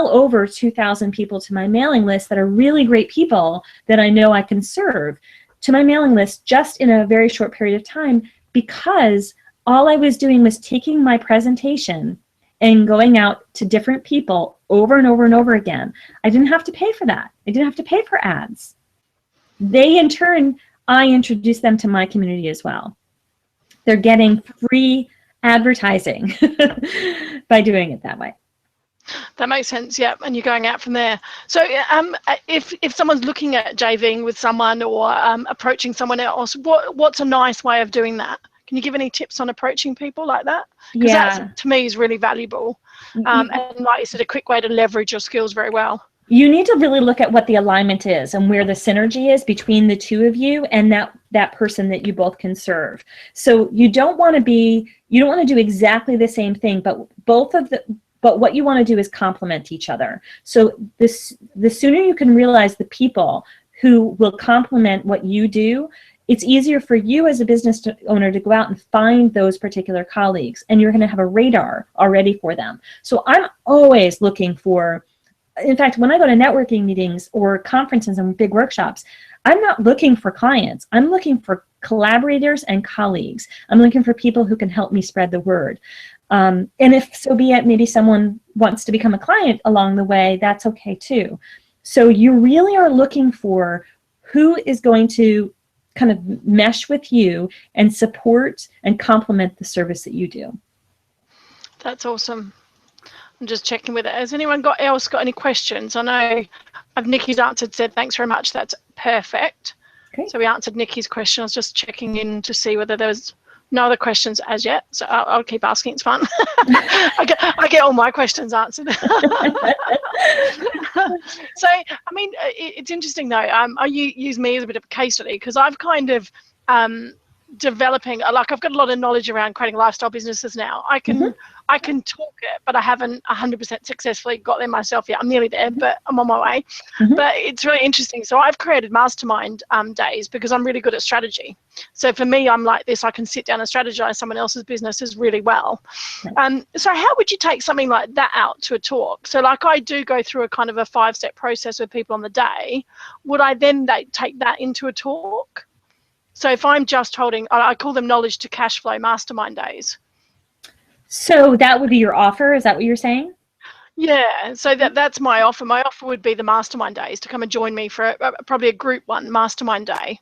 over 2,000 people to my mailing list that are really great people that I know I can serve to my mailing list just in a very short period of time, because all I was doing was taking my presentation and going out to different people over and over and over again. I didn't have to pay for that. I didn't have to pay for ads. They, in turn, I introduced them to my community as well. They're getting free advertising by doing it that way. That makes sense, yeah, and you're going out from there. So if someone's looking at JVing with someone or approaching someone else, what's a nice way of doing that? Can you give any tips on approaching people like that? Because that, to me, is really valuable. And like you said, a quick way to leverage your skills very well. You need to really look at what the alignment is and where the synergy is between the two of you and that person that you both can serve. So you don't want to do exactly the same thing, but what you want to do is complement each other. So the sooner you can realize the people who will complement what you do, it's easier for you as a business owner to go out and find those particular colleagues, and you're going to have a radar already for them. So I'm always looking for, in fact, when I go to networking meetings or conferences and big workshops, I'm not looking for clients. I'm looking for collaborators and colleagues. I'm looking for people who can help me spread the word. And if so be it, maybe someone wants to become a client along the way, that's okay too. So you really are looking for who is going to kind of mesh with you and support and complement the service that you do. That's awesome. I'm just checking with it. Has anyone else got any questions? I know Nikki's answered, said thanks very much. That's perfect. Okay. So we answered Nikki's question. I was just checking in to see whether there was no other questions as yet. So I'll keep asking. It's fun. I get all my questions answered. So, I mean, it's interesting though. I use me as a bit of a case study because I've kind of developing, like I've got a lot of knowledge around creating lifestyle businesses now. I can talk it, but I haven't 100% successfully got there myself yet. I'm nearly there, but I'm on my way. But it's really interesting. So I've created mastermind days because I'm really good at strategy. So for me, I'm like this. I can sit down and strategize someone else's businesses really well. So how would you take something like that out to a talk? So like I do go through a kind of a 5-step process with people on the day. Would I then take that into a talk? So if I'm just holding, I call them knowledge to cash flow mastermind days. So that would be your offer? Is that what you're saying? Yeah, so that's my offer. My offer would be the mastermind days to come and join me for probably a group one mastermind day.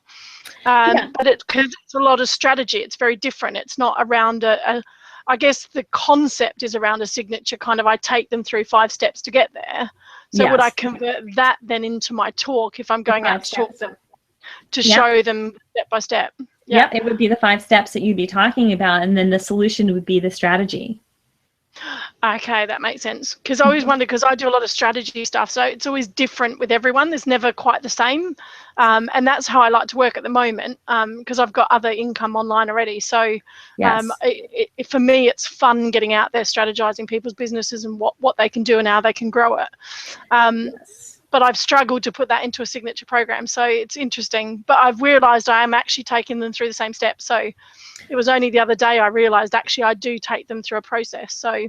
But because it's a lot of strategy, it's very different. It's not around I guess the concept is around a signature kind of, I take them through 5 steps to get there. So would I convert that then into my talk if I'm going out to talk them? To show them step by step. Yep, it would be the 5 steps that you'd be talking about, and then the solution would be the strategy. Okay, that makes sense. Because I always wonder, because I do a lot of strategy stuff, so it's always different with everyone. There's never quite the same. And that's how I like to work at the moment, because I've got other income online already. So for me, it's fun getting out there, strategizing people's businesses and what they can do and how they can grow it. But I've struggled to put that into a signature program. So it's interesting. But I've realized I am actually taking them through the same steps. So it was only the other day I realized actually I do take them through a process. So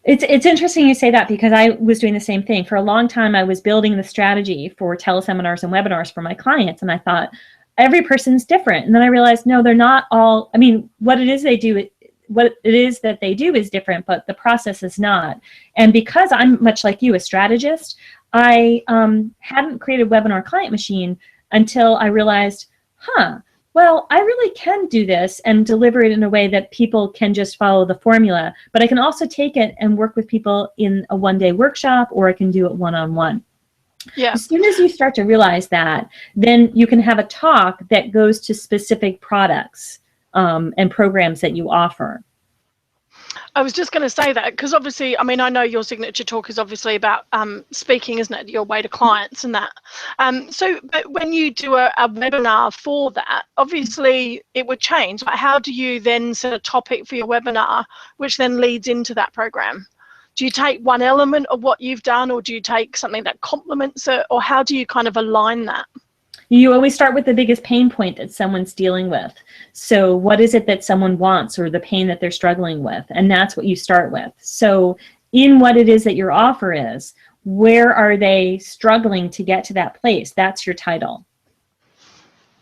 it's interesting you say that, because I was doing the same thing. For a long time, I was building the strategy for teleseminars and webinars for my clients. And I thought every person's different. And then I realized, no, they're not all. I mean, what it is that they do is different, but the process is not. And because I'm much like you, a strategist, I hadn't created a webinar client machine until I realized, well, I really can do this and deliver it in a way that people can just follow the formula, but I can also take it and work with people in a 1-day workshop, or I can do it one-on-one. Yeah. As soon as you start to realize that, then you can have a talk that goes to specific products and programs that you offer. I was just going to say that, because obviously, I mean, I know your signature talk is obviously about speaking, isn't it? Your way to clients and that. But when you do a webinar for that, obviously it would change. Like, how do you then set a topic for your webinar, which then leads into that program? Do you take one element of what you've done, or do you take something that complements it, or how do you kind of align that? You always start with the biggest pain point that someone's dealing with. So what is it that someone wants, or the pain that they're struggling with? And that's what you start with. So in what it is that your offer is, where are they struggling to get to that place? That's your title.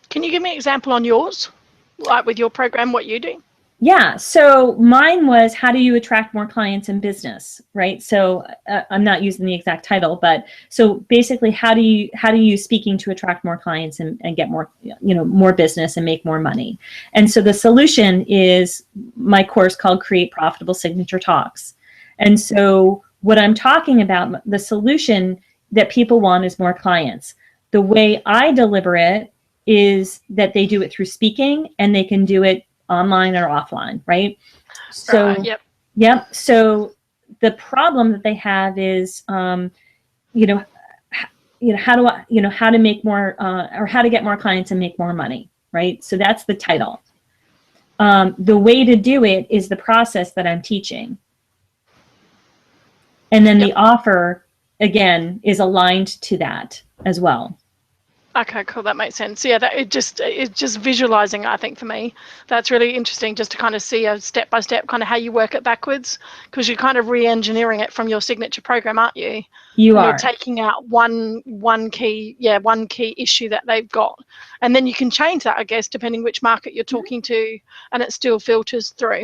Can you give me an example on yours, like with your program, what you do? Yeah, so mine was how do you attract more clients in business, right? So I'm not using the exact title, but so basically, how do you speaking to attract more clients and get more, more business and make more money? And so the solution is my course called Create Profitable Signature Talks. And so what I'm talking about, the solution that people want is more clients. The way I deliver it is that they do it through speaking, and they can do it online or offline, right? So, yep. So the problem that they have is, how to make more, or how to get more clients and make more money, right? So that's the title. The way to do it is the process that I'm teaching. And then the offer, again, is aligned to that as well. Okay, cool. That makes sense. Yeah, it's just visualizing, I think, for me, that's really interesting, just to kind of see a step-by-step kind of how you work it backwards, because you're kind of re-engineering it from your signature program, aren't you? You're taking out one key issue that they've got, and then you can change that, I guess, depending which market you're talking to, and it still filters through.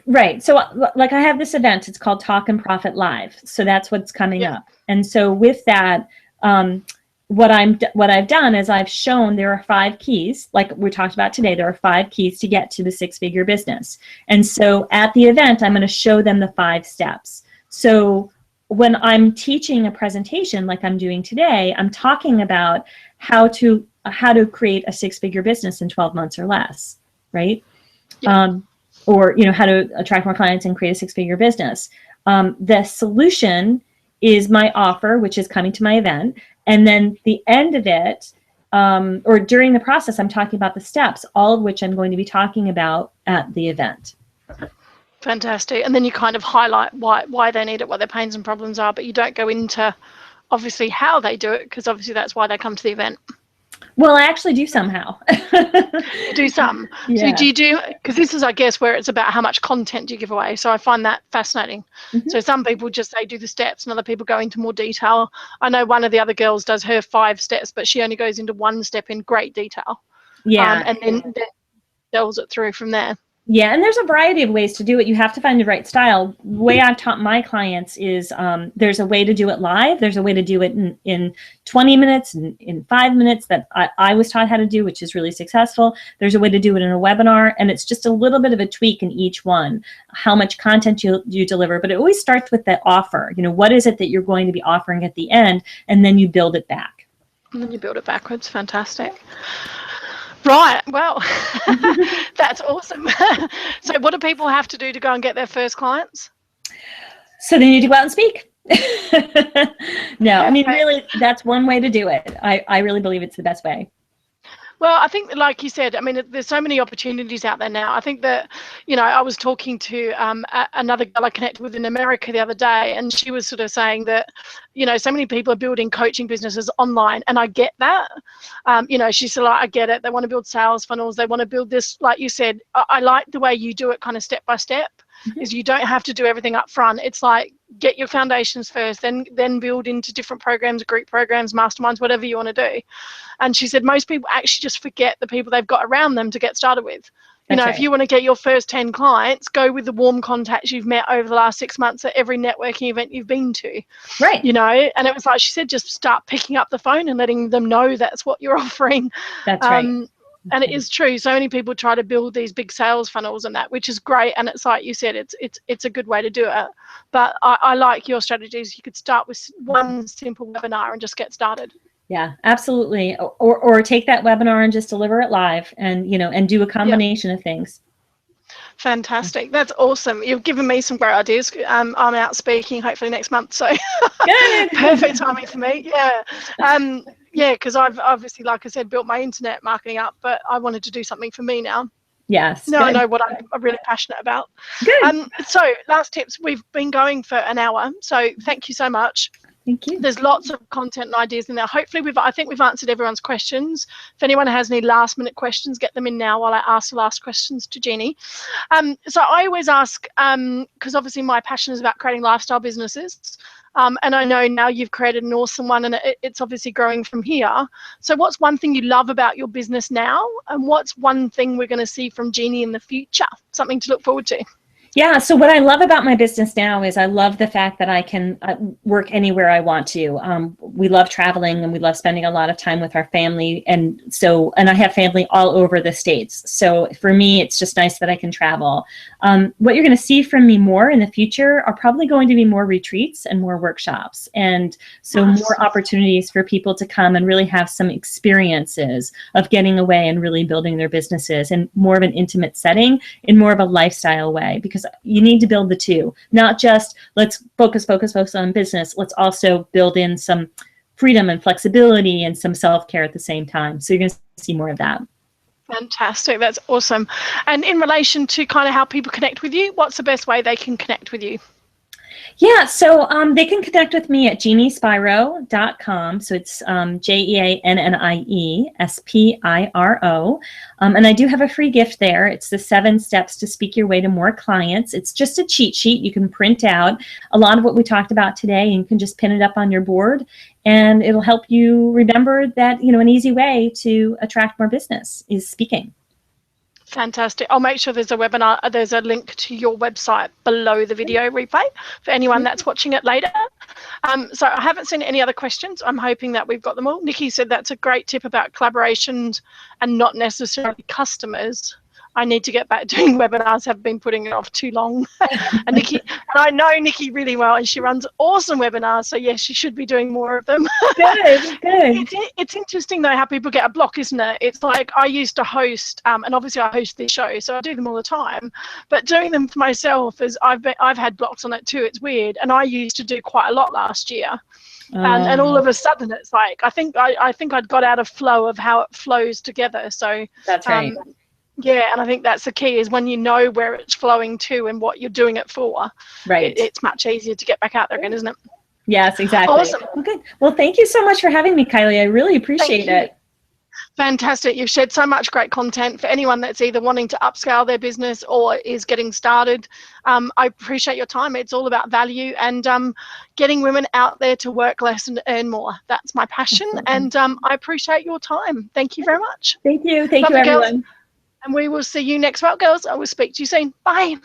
Right. So like I have this event, it's called Talk and Profit Live. So that's what's coming up. And so with that, what I've done is I've shown there are 5 keys, like we talked about today. There are 5 keys to get to the 6-figure business. And so at the event, I'm going to show them the 5 steps. So when I'm teaching a presentation like I'm doing today, I'm talking about how to create a 6-figure business in 12 months or less, right? Or how to attract more clients and create a 6-figure business. The solution is my offer, which is coming to my event. And then the end of it, or during the process, I'm talking about the steps, all of which I'm going to be talking about at the event. Fantastic. And then you kind of highlight why they need it, what their pains and problems are, but you don't go into obviously how they do it, because obviously that's why they come to the event. Well, I actually do somehow. You do some. Yeah. So do you do, because this is, I guess, where it's about how much content you give away. So I find that fascinating. So some people just, they do the steps, and other people go into more detail. I know one of the other girls does her 5 steps, but she only goes into 1 step in great detail. And then delves it through from there. Yeah, and there's a variety of ways to do it. You have to find the right style. The way I've taught my clients is there's a way to do it live. There's a way to do it in 20 minutes, in 5 minutes that I was taught how to do, which is really successful. There's a way to do it in a webinar, and it's just a little bit of a tweak in each one, how much content you deliver. But it always starts with the offer. What is it that you're going to be offering at the end, and then you build it back. And then you build it backwards. Fantastic. Right. Well, that's awesome. So what do people have to do to go and get their first clients? So they need to go out and speak. No, I mean, really, that's one way to do it. I really believe it's the best way. Well, I think, like you said, I mean, there's so many opportunities out there now. I think that, I was talking to another girl I connected with in America the other day, and she was sort of saying that, so many people are building coaching businesses online, and I get that. She said, I get it. They want to build sales funnels. They want to build this, like you said. I like the way you do it kind of step by step, is you don't have to do everything up front. It's like, get your foundations first, then build into different programs, group programs, masterminds, whatever you want to do. And she said most people actually just forget the people they've got around them to get started with. If you want to get your first 10 clients, go with the warm contacts you've met over the last 6 months at every networking event you've been to. Right. And it was like she said, just start picking up the phone and letting them know that's what you're offering. That's right. And it is true. So many people try to build these big sales funnels and that, which is great. And it's like you said, it's a good way to do it. But I like your strategies. You could start with one simple webinar and just get started. Yeah, absolutely. Or take that webinar and just deliver it live, and and do a combination of things. Fantastic. That's awesome. You've given me some great ideas. I'm out speaking hopefully next month, so perfect timing for me. Because I've obviously, like I said, built my internet marketing up, but I wanted to do something for me now. Yes. I know what I'm really passionate about. Good. So last tips. We've been going for an hour, so thank you so much. Thank you. There's lots of content and ideas in there. Hopefully, I think we've answered everyone's questions. If anyone has any last-minute questions, get them in now while I ask the last questions to Jeannie. So I always ask, because obviously my passion is about creating lifestyle businesses. And I know now you've created an awesome one, and it's obviously growing from here. So what's one thing you love about your business now, and what's one thing we're going to see from Jeannie in the future? Something to look forward to. Yeah, so what I love about my business now is I love the fact that I can work anywhere I want to. We love traveling, and we love spending a lot of time with our family, and I have family all over the States. So for me, it's just nice that I can travel. What you're going to see from me more in the future are probably going to be more retreats and more workshops, and so more opportunities for people to come and really have some experiences of getting away and really building their businesses in more of an intimate setting, in more of a lifestyle way, because you need to build the two, not just let's focus on business. Let's also build in some freedom and flexibility and some self-care at the same time. So you're going to see more of that. Fantastic. That's awesome. And in relation to kind of how people connect with you, what's the best way they can connect with you? Yeah, so they can connect with me at jeanniespiro.com. So it's JeannieSpiro. And I do have a free gift there. It's the 7 steps to speak your way to more clients. It's just a cheat sheet. You can print out a lot of what we talked about today, and you can just pin it up on your board. And it'll help you remember that, an easy way to attract more business is speaking. Fantastic. I'll make sure there's a webinar, there's a link to your website below the video replay for anyone that's watching it later. So I haven't seen any other questions. I'm hoping that we've got them all. Nikki said that's a great tip about collaborations and not necessarily customers. I need to get back doing webinars, have been putting it off too long. And I know Nikki really well, and she runs awesome webinars. So yes, she should be doing more of them. Good. It's interesting though how people get a block, isn't it? It's like I used to host, and obviously I host this show, so I do them all the time. But doing them for myself, as I've had blocks on it too. It's weird, and I used to do quite a lot last year. And all of a sudden it's like I think I'd got out of flow of how it flows together. So that's right. Yeah, and I think that's the key, is when you know where it's flowing to and what you're doing it for, right? It's much easier to get back out there again, isn't it? Yes, exactly. Awesome. Well, good. Well, thank you so much for having me, Kylie. I really appreciate it. Fantastic. You've shared so much great content for anyone that's either wanting to upscale their business or is getting started. I appreciate your time. It's all about value and getting women out there to work less and earn more. That's my passion. And I appreciate your time. Thank you very much. Thank you. Thank you, everyone. Girls. And we will see you next week, girls. I will speak to you soon. Bye.